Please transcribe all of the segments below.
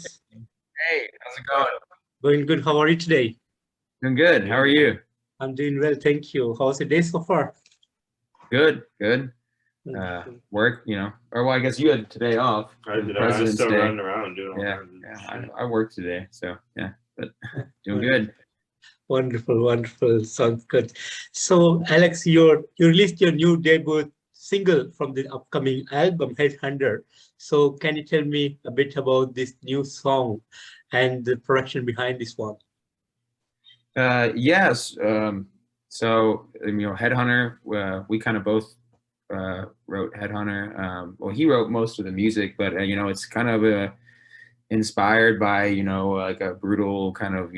Hey, how's it going? Going good. How are you today? Doing good. How are you? I'm doing well, thank you. How's the day so far? Good, good. Wonderful. Work, or well, I guess you had today off I for the did. I was President's still Day. running around doing all Yeah, kinds of yeah. shit. I worked today, so yeah, but doing Wonderful, good. wonderful, wonderful. Sounds good. So, Alex, you released your new debut single from the upcoming album, Headhunter. So, can you tell me a bit about this new song and the production behind this one? Yes. So Headhunter. We kind of both wrote Headhunter. Well, he wrote most of the music, but it's kind of inspired by like a brutal kind of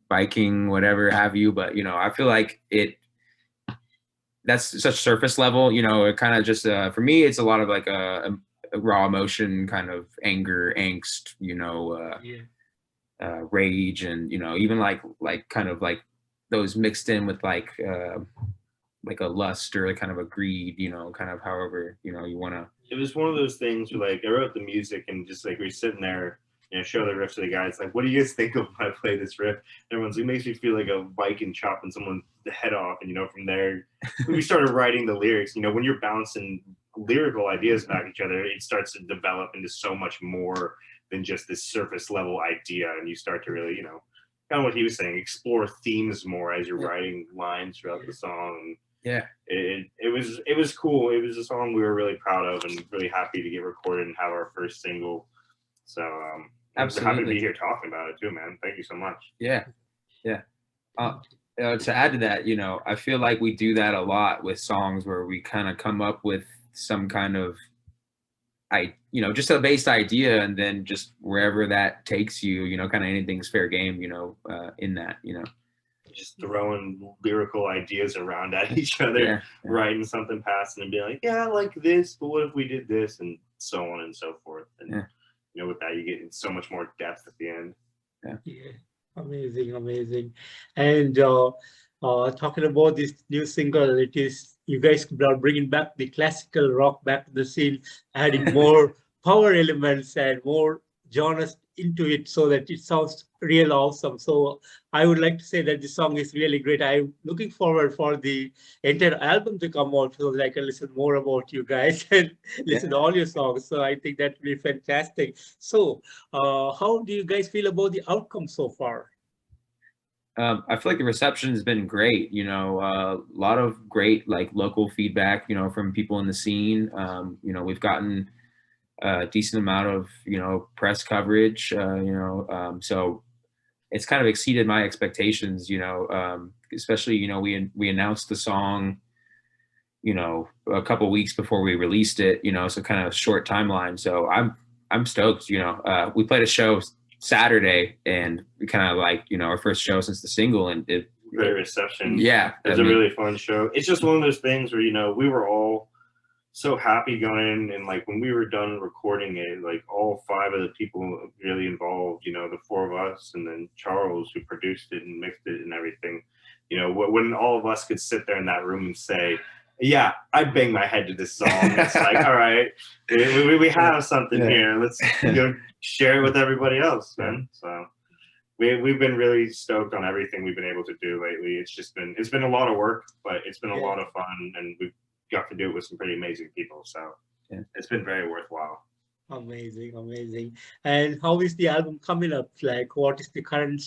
biking whatever have you. But I feel like that's such surface level. It kind of just for me, it's a lot of like a raw emotion, kind of anger, angst. Yeah. Rage, and even like kind of like those mixed in with like a lust or kind of a greed, kind of however you want to. It was one of those things where like I wrote the music and just like we're sitting there, show the riff to the guys. Like, what do you guys think of when I play this riff? Everyone's like, it makes me feel like a Viking chopping someone's head off. And from there, we started writing the lyrics. When you're bouncing lyrical ideas back at each other, it starts to develop into so much more than just this surface level idea. And you start to really, kind of what he was saying, explore themes more as you're writing lines throughout the song. Yeah, it was cool. It was a song we were really proud of and really happy to get recorded and have our first single. So I'm happy to be here talking about it too, man. Thank you so much. Yeah, yeah. To add to that, I feel like we do that a lot with songs where we kind of come up with some kind of just a base idea, and then just wherever that takes you, kind of anything's fair game, in that. Just throwing lyrical ideas around at each other, writing something past and being like, yeah, I like this, but what if we did this, and so on and so forth. And with that, you get so much more depth at the end. Yeah, amazing, amazing. And talking about this new single, it is you guys are bringing back the classical rock back to the scene, adding more power elements and more genres into it so that it sounds real awesome. So I would like to say that this song is really great. I'm looking forward for the entire album to come out so that I can listen more about you guys and listen to all your songs. So I think that will be fantastic. So how do you guys feel about the outcome so far? I feel like the reception has been great. A lot of great like local feedback. From people in the scene. We've gotten a decent amount of press coverage. So it's kind of exceeded my expectations. Especially we announced the song a couple weeks before we released it. So kind of short timeline. So I'm stoked. We played a show Saturday, and we kind of like our first show since the single, and great reception. Yeah, it was a really fun show. It's just one of those things where we were all so happy going in, and like when we were done recording it, like all five of the people really involved, the four of us, and then Charles, who produced it and mixed it and everything, when all of us could sit there in that room and say, yeah, I bang my head to this song. It's like, all right, we have something here. Let's go share it with everybody else, man. So we've been really stoked on everything we've been able to do lately. It's been a lot of work, but it's been a lot of fun, and we've got to do it with some pretty amazing people. So it's been very worthwhile. Amazing, amazing. And how is the album coming up? Like, what is the current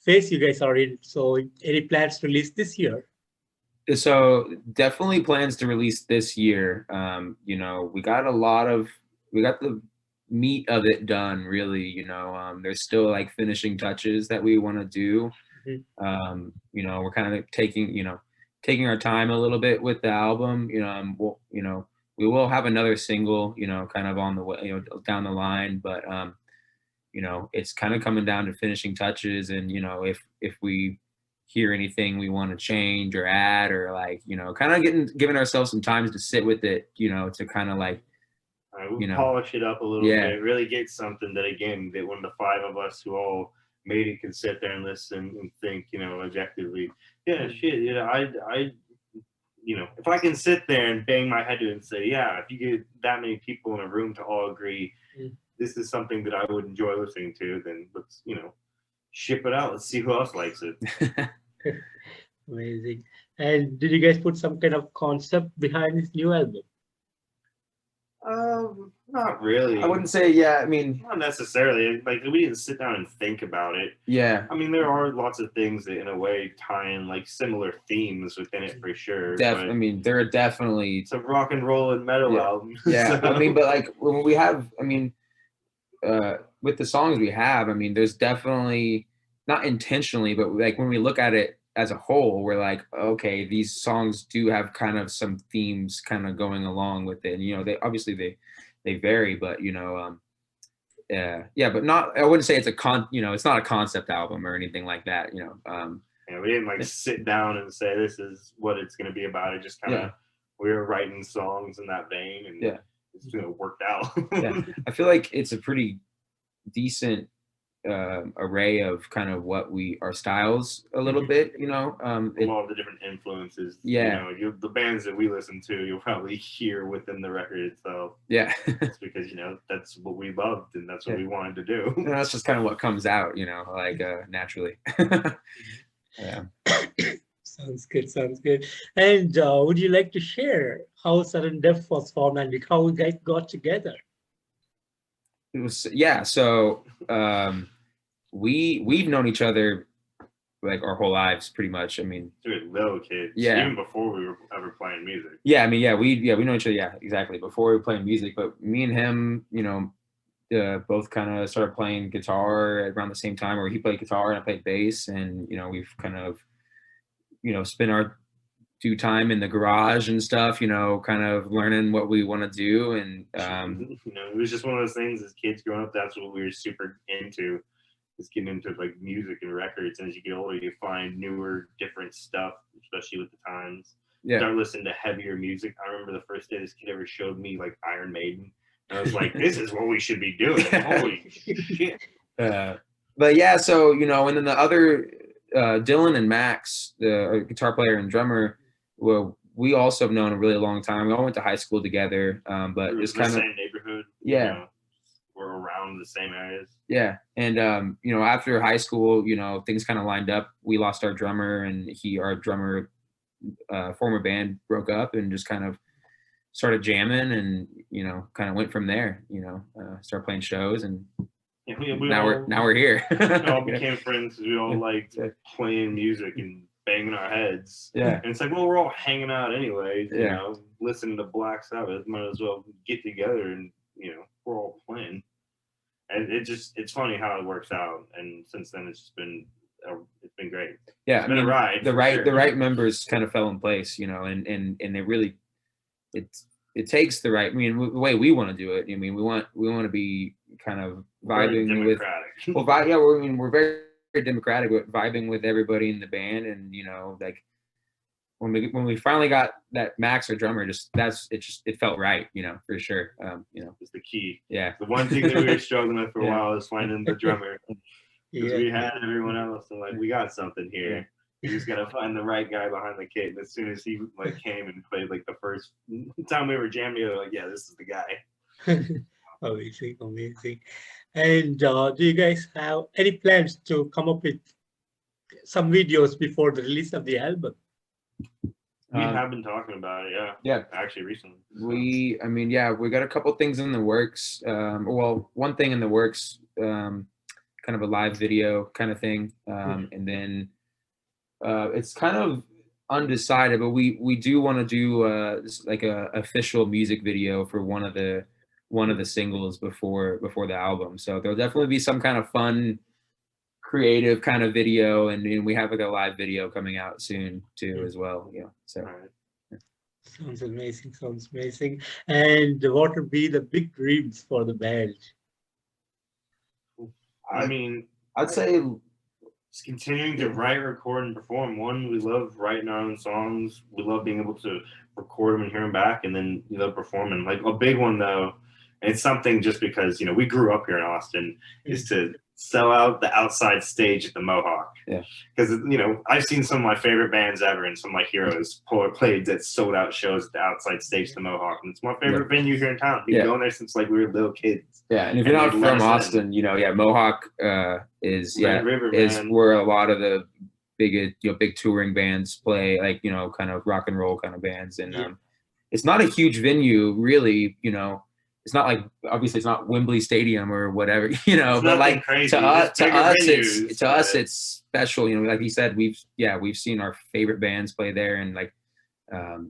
phase you guys are in? So, any plans to release this year? So definitely plans to release this year. We got the meat of it done, really. There's still like finishing touches that we want to do. We're kind of taking our time a little bit with the album. We will have another single, kind of on the way, down the line, but it's kind of coming down to finishing touches, and if we hear anything we want to change or add, or like kind of giving ourselves some time to sit with it, to kind of like polish it up a little bit, really get something that again that when the five of us who all made it can sit there and listen and think objectively, shit, I if I can sit there and bang my head to it and say, yeah, if you get that many people in a room to all agree this is something that I would enjoy listening to, then let's, ship it out. Let's see who else likes it. Amazing. And did you guys put some kind of concept behind this new album? Not really. I wouldn't say, yeah, I mean, not necessarily. Like, we didn't sit down and think about it. yeah. I mean, there are lots of things that, in a way, tie in like similar themes within it for sure. I mean, there are definitely. It's a rock and roll and metal album. Yeah, So. I mean, but like when we have, I mean, with the songs we have, I mean, there's definitely not intentionally, but like when we look at it as a whole, we're like, okay, these songs do have kind of some themes kind of going along with it. And, they obviously they vary, but yeah, but not. I wouldn't say it's it's not a concept album or anything like that. Yeah, we didn't sit down and say this is what it's going to be about. It just kind of we were writing songs in that vein, and it's worked out. Yeah, I feel like it's a pretty decent array of kind of our styles a little bit. A lot of the different influences. Yeah, the bands that we listen to, you'll probably hear within the record itself. Yeah, it's because that's what we loved and that's what we wanted to do. And that's just kind of what comes out, naturally. Yeah. Sounds good. And would you like to share how Sudden Death was formed and how you guys got together? It was so we've known each other like our whole lives pretty much. I mean, little kids. Yeah. Even before we were ever playing music. Yeah, I mean, we know each other. Yeah, exactly. Before we were playing music, but me and him, both kind of started playing guitar around the same time, where he played guitar and I played bass, and we've kind of spent our due time in the garage and stuff, kind of learning what we want to do. And it was just one of those things as kids growing up, that's what we were super into, is getting into like music and records. And as you get older, you find newer, different stuff, especially with the times. Yeah. Start listening to heavier music. I remember the first day this kid ever showed me like Iron Maiden. I was like, this is what we should be doing. Holy shit. But yeah, so, and then the other, Dylan and Max, the guitar player and drummer, well, we also have known a really long time. We all went to high school together, but just kind of same neighborhood. Yeah. We're around the same areas. Yeah. And, after high school, things kind of lined up. We lost our drummer, and our drummer, former band broke up, and just kind of started jamming, and, kind of went from there, started playing shows, and now we're here. We all became friends. We all liked playing music and banging our heads. Yeah. And it's like, well, we're all hanging out anyway, listening to Black Sabbath, might as well get together and, we're all playing. And it's funny how it works out. And since then it's been great. Yeah. It's been a ride. The right members kind of fell in place, and they really, it takes the right, the way we want to do it. We want to be kind of vibing with, we're very, very democratic, with vibing with everybody in the band. And, like when we finally got that Max, our drummer, it felt right, for sure. It's the key. Yeah. The one thing that we were struggling with for a while is finding the drummer. Because we had everyone else, and we got something here. Yeah. You just gotta find the right guy behind the kit. And as soon as he came and played the first time we were jamming together, this is the guy. Amazing. And do you guys have any plans to come up with some videos before the release of the album? We have been talking about it, yeah. Actually, recently. We got a couple things in the works. One thing in the works, kind of a live video kind of thing, and then it's kind of undecided, but we do want to do a official music video for one of the singles before the album. So there'll definitely be some kind of fun, creative kind of video, and we have a live video coming out soon too as well. So sounds amazing. And what would be the big dreams for the band? I'd say just continuing to write, record, and perform. One, we love writing our own songs. We love being able to record them and hear them back, and then we love performing. A big one though, and it's something just because we grew up here in Austin, is to sell out the outside stage at the Mohawk. Yeah. Because, you know, I've seen some of my favorite bands ever and some of my heroes played that sold out shows at the outside stage at the Mohawk. And it's my favorite venue here in town. We've been going there since like we were little kids. Yeah, and if you're not from Austin, you know, Mohawk is River, is man. where a lot of the big touring bands play, like, you know, kind of rock and roll kind of bands. And it's not a huge venue, really, you know. It's not like, obviously it's not Wembley Stadium or whatever, you know, but like to us it's special, you know, like you said, we've seen our favorite bands play there, and like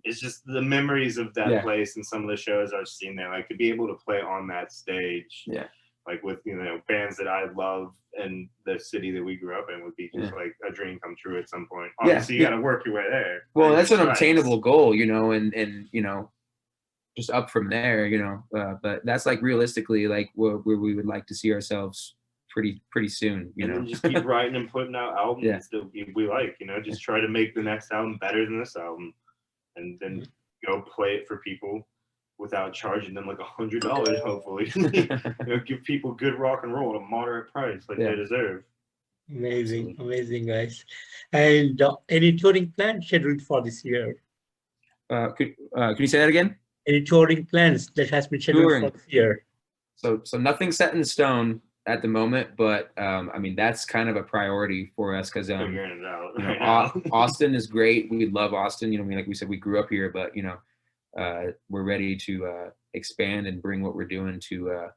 it's just the memories of that place and some of the shows I've seen there, like to be able to play on that stage, like with, you know, bands that I love and the city that we grew up in, would be just like a dream come true at some point. Obviously you got to work your way there. Well, that's an obtainable goal, you know, and you know, just up from there, you know, but that's like realistically like where we would like to see ourselves pretty soon, you know. And then just keep writing and putting out albums that we like, you know, just try to make the next album better than this album, and then go play it for people without charging them like $100, hopefully. You know, give people good rock and roll at a moderate price, like they deserve. Amazing, amazing, guys. And any touring plans scheduled for this year? Could you say that again? Any touring plans that has been scheduled for this year? So nothing set in stone at the moment, but I mean, that's kind of a priority for us, because figuring it out. You know, Austin is great. We love Austin. You know, I mean, like we said, we grew up here, but you know, we're ready to expand and bring what we're doing to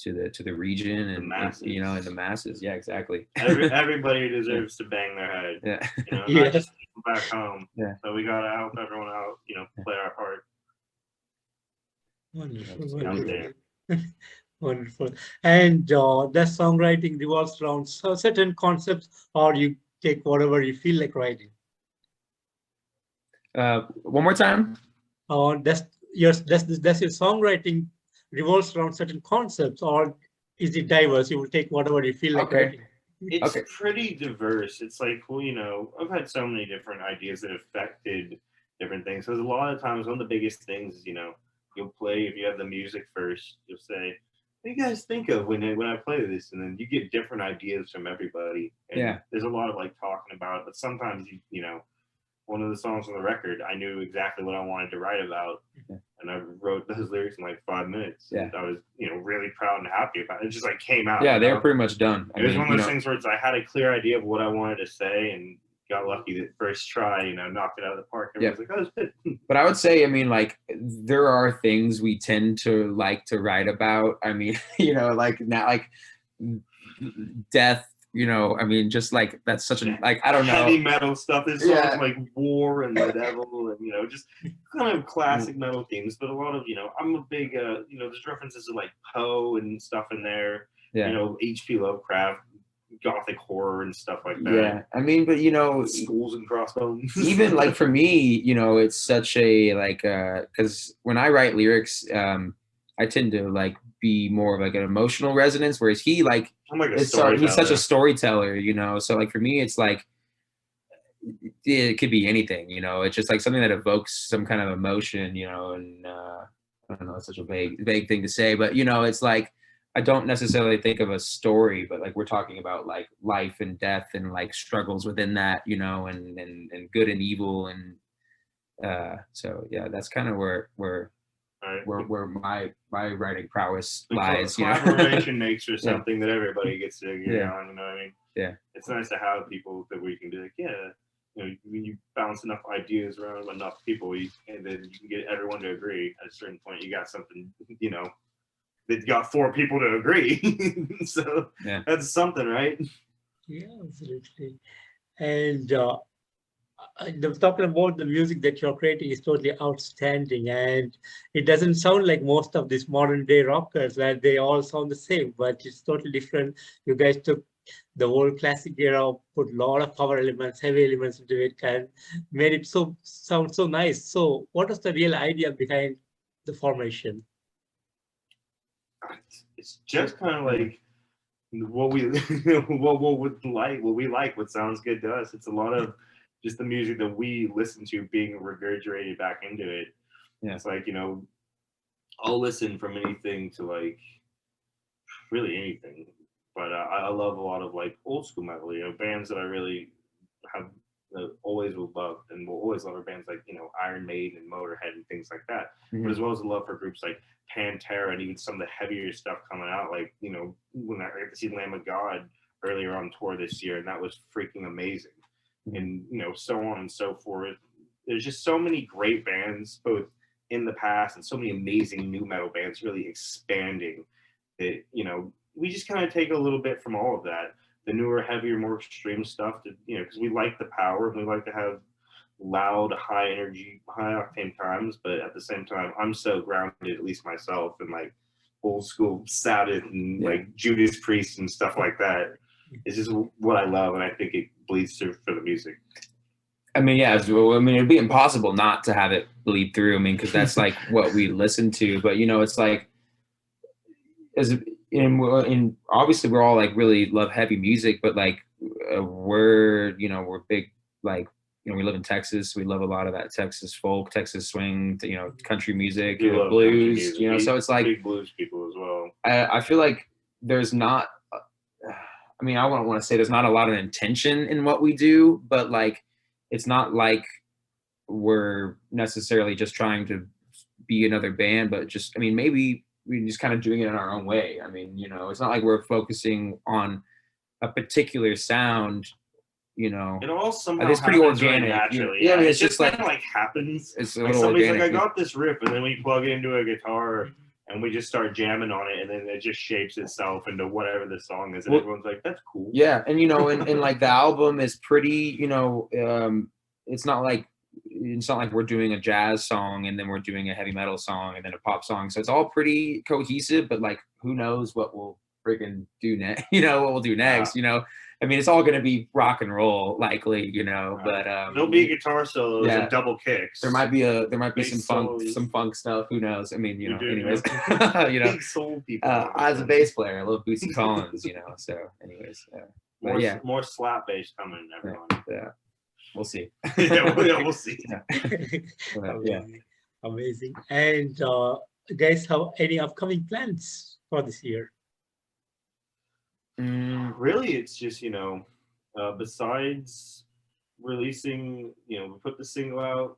the region and you know, and the masses. Yeah, exactly. Everybody deserves to bang their head. Yeah. You know, not just back home. Yeah. So we gotta help everyone out. You know, play our part. Wonderful. Wonderful. And does songwriting revolves around certain concepts, or you take whatever you feel like writing? One more time. Does your songwriting revolves around certain concepts, or is it diverse? You will take whatever you feel like writing. It's pretty diverse. It's like, well, you know, I've had so many different ideas that affected different things. Because a lot of times, one of the biggest things is, you know, you'll play, if you have the music first, you'll say, what do you guys think of when I play this? And then you get different ideas from everybody. And there's a lot of like talking about it, but sometimes you know, one of the songs on the record, I knew exactly what I wanted to write about, and I wrote those lyrics in like 5 minutes. And I was, you know, really proud and happy about it. It just like came out. Yeah, they're pretty much done. It was one of those things where I had a clear idea of what I wanted to say, and got lucky that first try, you know, knocked it out of the park. Everyone's like, oh, it's good. But I would say, I mean, like, there are things we tend to like to write about. I mean, you know, like now, like death, you know, I mean, just like that's such a, like, I don't know. Heavy metal stuff. There's songs like war and the devil and, you know, just kind of classic metal themes. But a lot of, you know, I'm a big, you know, there's references to like Poe and stuff in there. You know, H.P. Lovecraft, gothic horror and stuff like that. Yeah, I mean, but you know, Skulls and Crossbones. Even like for me, you know, it's such a like because when I write lyrics, I tend to like be more of like an emotional resonance, whereas he like he's such a storyteller, you know. So like for me, it's like it could be anything, you know. It's just like something that evokes some kind of emotion, you know. And I don't know, it's such a vague thing to say, but you know, it's like I don't necessarily think of a story, but like we're talking about like life and death and like struggles within that, you know, and good and evil. And so, yeah, that's kind of where my writing prowess lies. Collaboration makes for something that everybody gets to agree on, you know what I mean? Yeah. It's nice to have people that we can be like, you know, when you bounce enough ideas around enough people, and then you can get everyone to agree. At a certain point, you got something, you know, that got 4 people to agree. So that's something, right? Yeah, absolutely. And talking about the music that you're creating is totally outstanding. And it doesn't sound like most of these modern day rockers where they all sound the same, but it's totally different. You guys took the whole classic era, put a lot of power elements, heavy elements into it, and made it sound so nice. So what was the real idea behind the formation? It's just kind of like what we what sounds good to us. It's a lot of just the music that we listen to being regurgitated back into it. Yeah. It's like, you know, I'll listen from anything to like really anything. But I love a lot of like old school metal, you know, bands that I really have always will love and will always love are bands like, you know, Iron Maiden and Motorhead and things like that. But as well as a love for groups like Pantera and even some of the heavier stuff coming out, like, you know, when I got to see Lamb of God earlier on tour this year, and that was freaking amazing. And, you know, so on and so forth. There's just so many great bands, both in the past and so many amazing new metal bands really expanding that, you know, we just kind of take a little bit from all of that. The newer, heavier, more extreme stuff to, you know, because we like the power and we like to have loud, high energy, high octane times, but at the same time, I'm so grounded, at least myself, in like old school Sabbath and like Judas Priest and stuff like that. It's just what I love, and I think it bleeds through for the music. I mean, yeah, I mean, it'd be impossible not to have it bleed through. I mean, because that's like what we listen to. But you know, it's like, and obviously we're all like really love heavy music, but like we're big, like, you know, we live in Texas. We love a lot of that Texas folk, Texas swing, you know, country music, you know, blues, music. You know, so it's like big blues people as well. I feel like there's not, I mean, I wouldn't want to say there's not a lot of intention in what we do, but like, it's not like we're necessarily just trying to be another band, but just, I mean, maybe we're just kind of doing it in our own way. I mean, you know, it's not like we're focusing on a particular sound, you know. It all somehow it's pretty organic. Right naturally. Yeah, I mean, it's just kind of like happens. It's a like little somebody's organic. like, I got this riff, and then we plug it into a guitar and we just start jamming on it, and then it just shapes itself into whatever the song is, and everyone's like, that's cool. Yeah, and you know, and like the album is pretty, you know, it's not like we're doing a jazz song and then we're doing a heavy metal song and then a pop song. So it's all pretty cohesive, but like, who knows what we'll freaking do next, you know, what we'll do next, you know. I mean, it's all going to be rock and roll, likely, you know. But there'll be guitar solos and double kicks. There might be some funk stuff. Who knows? I mean, you know. Anyways, you know, big soul people. As a bass player, I love Bootsy Collins, you know. So, anyways, more slap bass coming, everyone. Yeah, we'll see. We'll see. Amazing. And guys, have any upcoming plans for this year? Really, it's just, you know, besides releasing, you know, we put the single out,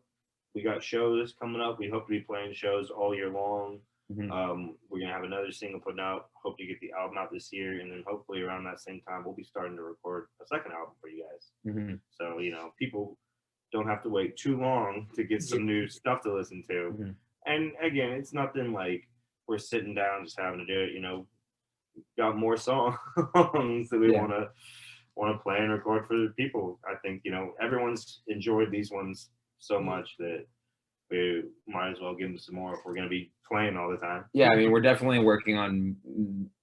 we got shows coming up. We hope to be playing shows all year long. We're gonna have another single put out. Hope to get the album out this year, and then hopefully around that same time we'll be starting to record a second album for you guys. So, you know, people don't have to wait too long to get some new stuff to listen to. And again, it's nothing like we're sitting down just having to do it. You know, got more songs that we want to play and record for the people. I think, you know, everyone's enjoyed these ones so much that we might as well give them some more if we're going to be playing all the time. Yeah, I mean, we're definitely working on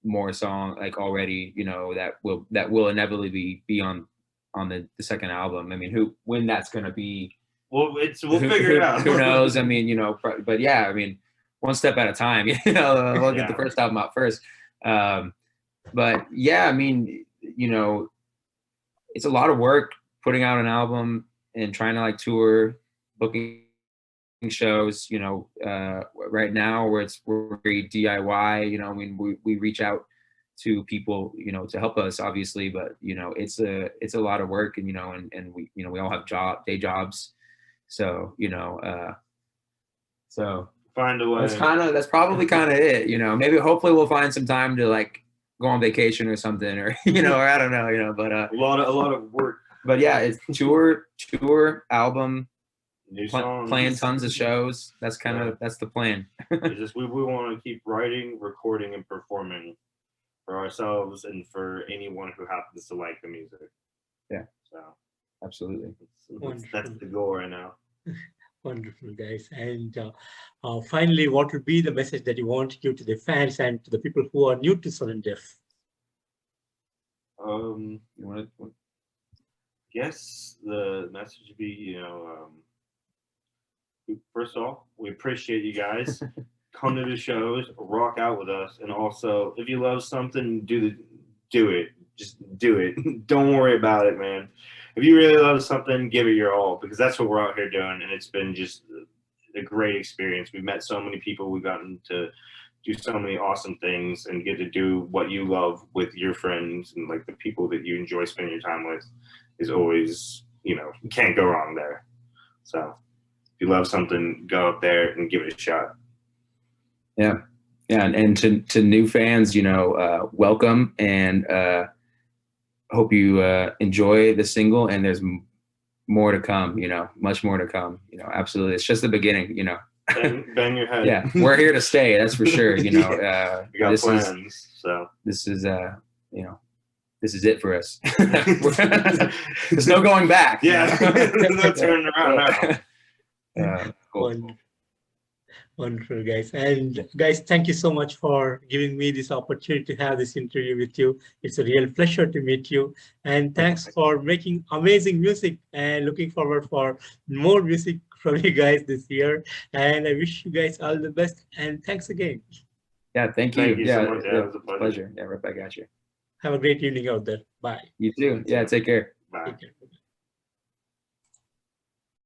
more songs like already, you know, that will inevitably be on the second album. I mean, when that's going to be, we'll figure it out. Who knows? I mean, you know, but yeah, I mean, one step at a time, you know, we'll get the first album out first. But yeah, I mean, you know, it's a lot of work putting out an album and trying to like tour, booking shows, you know. Right now we're very DIY, you know. I mean, we reach out to people, you know, to help us, obviously, but you know, it's a lot of work, and you know, and we, you know, we all have day jobs, so you know, so find a way. That's probably kind of it, you know. Maybe hopefully we'll find some time to like go on vacation or something, or you know, or I don't know, you know. But a lot of work. But yeah, it's tour, album, new songs, playing tons of shows. That's that's the plan. It's just we want to keep writing, recording, and performing for ourselves and for anyone who happens to like the music. Yeah. So absolutely, that's the goal right now. Wonderful, guys. And finally, what would be the message that you want to give to the fans and to the people who are new to Sudden Deaf? You want to? Guess the message would be, you know, first of all, we appreciate you guys. Come to the shows, rock out with us, and also, if you love something, do it. Just do it. Don't worry about it, man. If you really love something, give it your all, because that's what we're out here doing, and it's been just a great experience. We've met so many people. We've gotten to do so many awesome things and get to do what you love with your friends and like the people that you enjoy spending your time with is always, you know, you can't go wrong there. So if you love something, go up there and give it a shot. Yeah. Yeah. And to new fans, you know, welcome, and hope you enjoy the single, and there's more to come, you know, much more to come, you know, absolutely. It's just the beginning, you know. Bang your head. Yeah, we're here to stay, that's for sure, you know. We got plans, this is you know, this is it for us. There's no going back. Yeah. No turning around now. Cool. Wonderful, guys. And guys, thank you so much for giving me this opportunity to have this interview with you. It's a real pleasure to meet you. And thanks for making amazing music, and looking forward for more music from you guys this year. And I wish you guys all the best. And thanks again. Yeah, thank you. Thank you Yeah, so much. Yeah, it was a pleasure. Yeah, right back at you. Have a great evening out there. Bye. You too. Yeah, take care. Bye. Take care.